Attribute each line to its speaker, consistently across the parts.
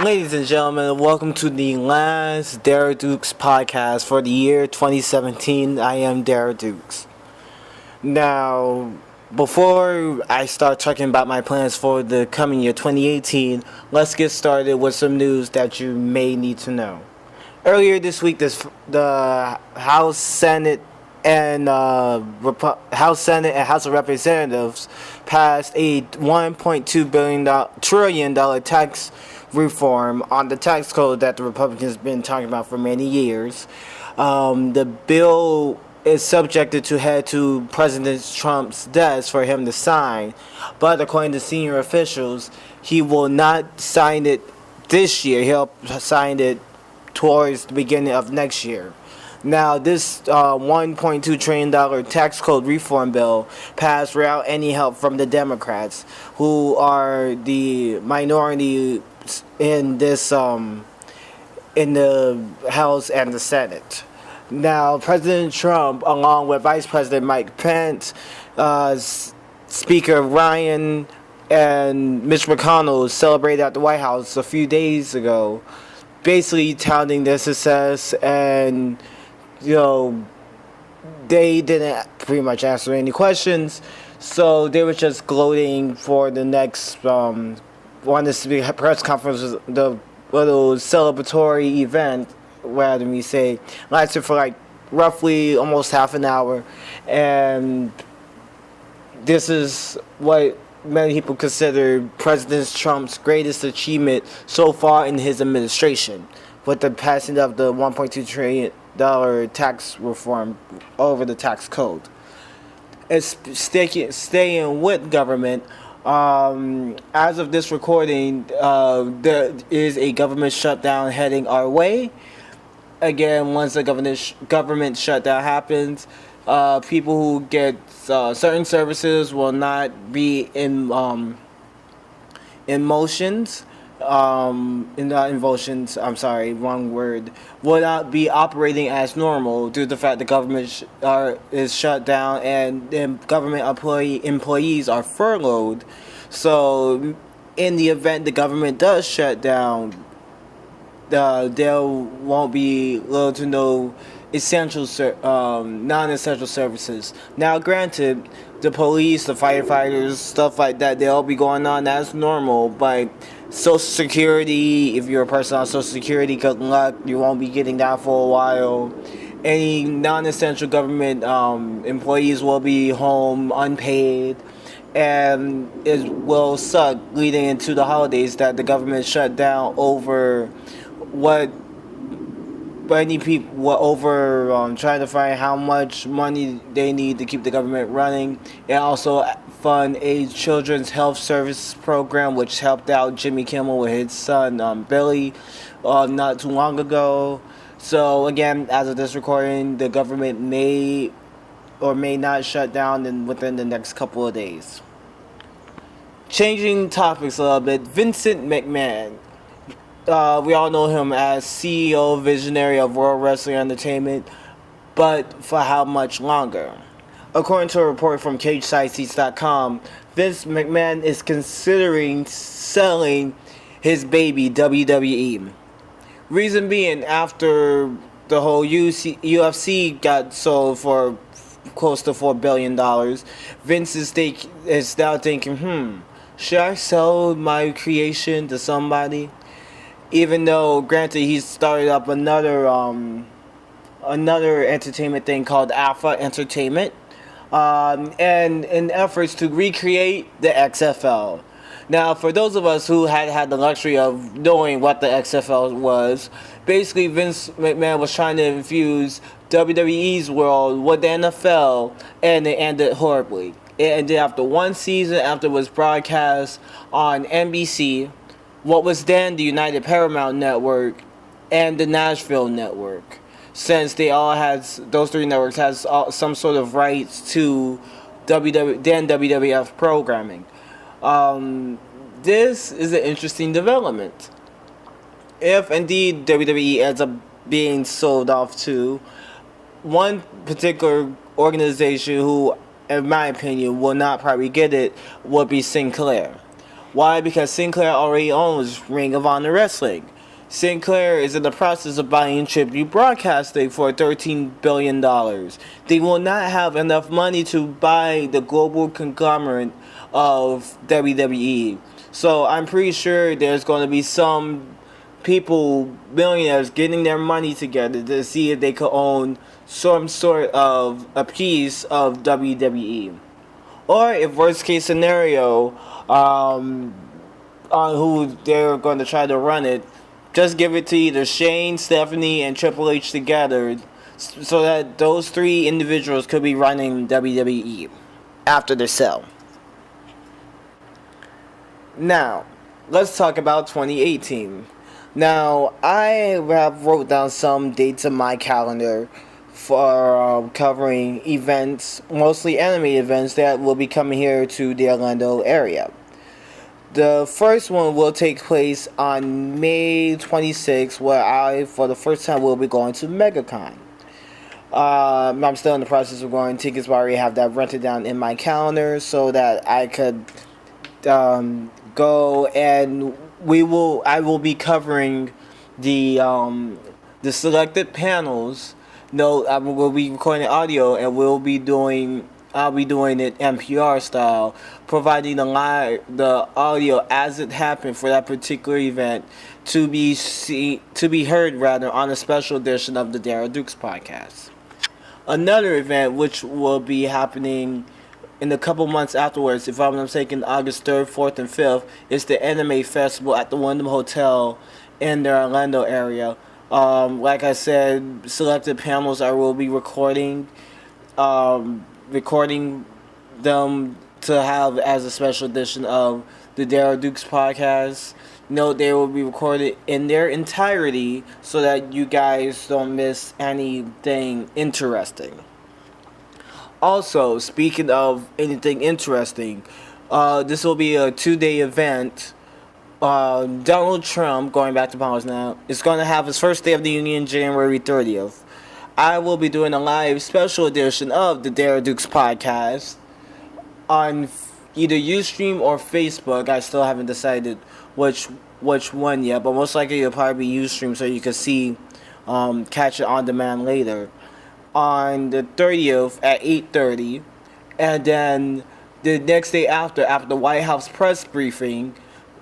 Speaker 1: Ladies and gentlemen, welcome to the last Darrell Dukes Podcast for the year 2017. I am Darrell Dukes. Now, before I start talking about my plans for the coming year 2018, let's get started with some news that you may need to know. Earlier this week, the House, Senate, and House of Representatives passed a $1.2 trillion tax reform on the tax code that the Republicans have been talking about for many years. The bill is subjected to head to President Trump's desk for him to sign, but according to senior officials, he will not sign it this year. He'll sign it towards the beginning of next year. Now, this $1.2 trillion tax code reform bill passed without any help from the Democrats, who are the minority in this in the House and the Senate. Now, President Trump, along with Vice President Mike Pence, Speaker Ryan, and Mitch McConnell celebrated at the White House a few days ago, basically touting their success, and they didn't pretty much answer any questions, so they were just gloating for the next one of the press conferences, the little celebratory event, rather me say, lasted for like roughly almost half an hour, and this is what many people consider President Trump's greatest achievement so far in his administration, with the passing of the $1.2 trillion tax reform over the tax code. It's staying with government. As of this recording, there is a government shutdown heading our way. Again, once the government shutdown happens, people who get certain services will not be in motions. Not in motions. I'm sorry, wrong word. Will not be operating as normal due to the fact the government is shut down and government employees are furloughed. So, in the event the government does shut down, there won't be little to no non-essential services. Now, granted, the police, the firefighters, stuff like that, they'll be going on as normal, but Social Security, if you're a person on Social Security, good luck, you won't be getting that for a while. Any non-essential government employees will be home unpaid, and it will suck leading into the holidays that the government shut down over trying to find how much money they need to keep the government running, and also fund a children's health service program, which helped out Jimmy Kimmel with his son Billy not too long ago. So again, as of this recording, the government may or may not shut down within the next couple of days. Changing topics a little bit, Vincent Mcmahon. We all know him as CEO, visionary of World Wrestling Entertainment, but for how much longer? According to a report from CageSideSeats.com, Vince McMahon is considering selling his baby, WWE. Reason being, after the whole UFC got sold for close to $4 billion, Vince is now thinking, should I sell my creation to somebody? Even though, granted, he started up another entertainment thing called Alpha Entertainment, and in efforts to recreate the XFL. Now, for those of us who had the luxury of knowing what the XFL was, basically Vince McMahon was trying to infuse WWE's world with the NFL, and it ended horribly. It ended after one season after it was broadcast on NBC, what was then the United Paramount Network, and the Nashville Network, since those three networks has some sort of rights to WWF programming. This is an interesting development. If indeed WWE ends up being sold off to one particular organization who, in my opinion, will not probably get it, would be Sinclair. Why? Because Sinclair already owns Ring of Honor Wrestling. Sinclair is in the process of buying Tribute Broadcasting for $13 billion. They will not have enough money to buy the global conglomerate of WWE. So I'm pretty sure there's going to be some people, millionaires, getting their money together to see if they could own some sort of a piece of WWE. Or if worst case scenario, on who they're going to try to run it, just give it to either Shane, Stephanie, and Triple H together so that those three individuals could be running WWE after their sell. Now, let's talk about 2018. Now, I have wrote down some dates in my calendar for covering events, mostly anime events that will be coming here to the Orlando area. The first one will take place on May 26th, where I, for the first time, will be going to Mchamn. I'm still in the process of going tickets, but I already have that rented down in my calendar so that I could go, and I will be covering the selected panels. No, I will be recording audio, and I'll be doing it NPR style, providing the audio as it happened for that particular event to be heard on a special edition of the Darrell Dukes Podcast. Another event which will be happening in a couple months afterwards, if I'm not mistaken, August 3rd, 4th, and 5th, is the Anime Festival at the Wyndham Hotel in the Orlando area. Like I said, selected panels I will be recording them to have as a special edition of the Darrell Dukes Podcast. Note they will be recorded in their entirety so that you guys don't miss anything interesting. Also, speaking of anything interesting, this will be a 2-day event. Donald Trump, going back to politics now, is going to have his first Day of the Union January 30th. I will be doing a live special edition of the Darrell Dukes Podcast on either Ustream or Facebook. I still haven't decided which one yet, but most likely it'll probably be Ustream so you can see, catch it on demand later. On the 30th at 8:30, and then the next day after the White House press briefing,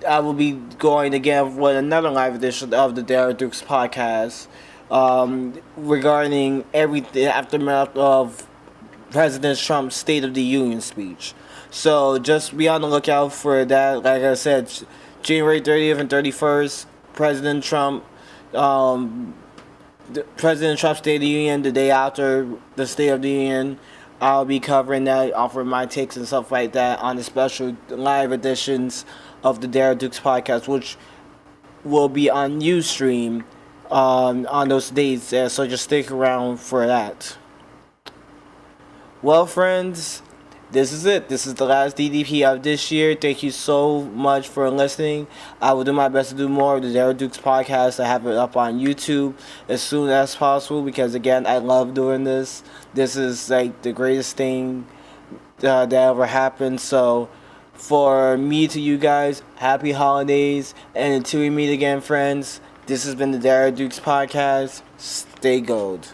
Speaker 1: I will be going again with another live edition of the Darrell Dukes Podcast regarding everything aftermath of President Trump's State of the Union speech. So just be on the lookout for that. Like I said, January 30th and 31st, President Trump's State of the Union. The day after the State of the Union, I'll be covering that, offering my takes and stuff like that on the special live editions of the Darrell Dukes Podcast, which will be on Ustream on those dates. So just stick around for that. Well, friends, this is it. This is the last DDP of this year. Thank you so much for listening. I will do my best to do more of the Darrell Dukes Podcast. I have it up on YouTube as soon as possible because, again, I love doing this. This is like the greatest thing that ever happened. So for me to you guys, happy holidays. And until we meet again, friends, this has been the Darrell Dukes Podcast. Stay gold.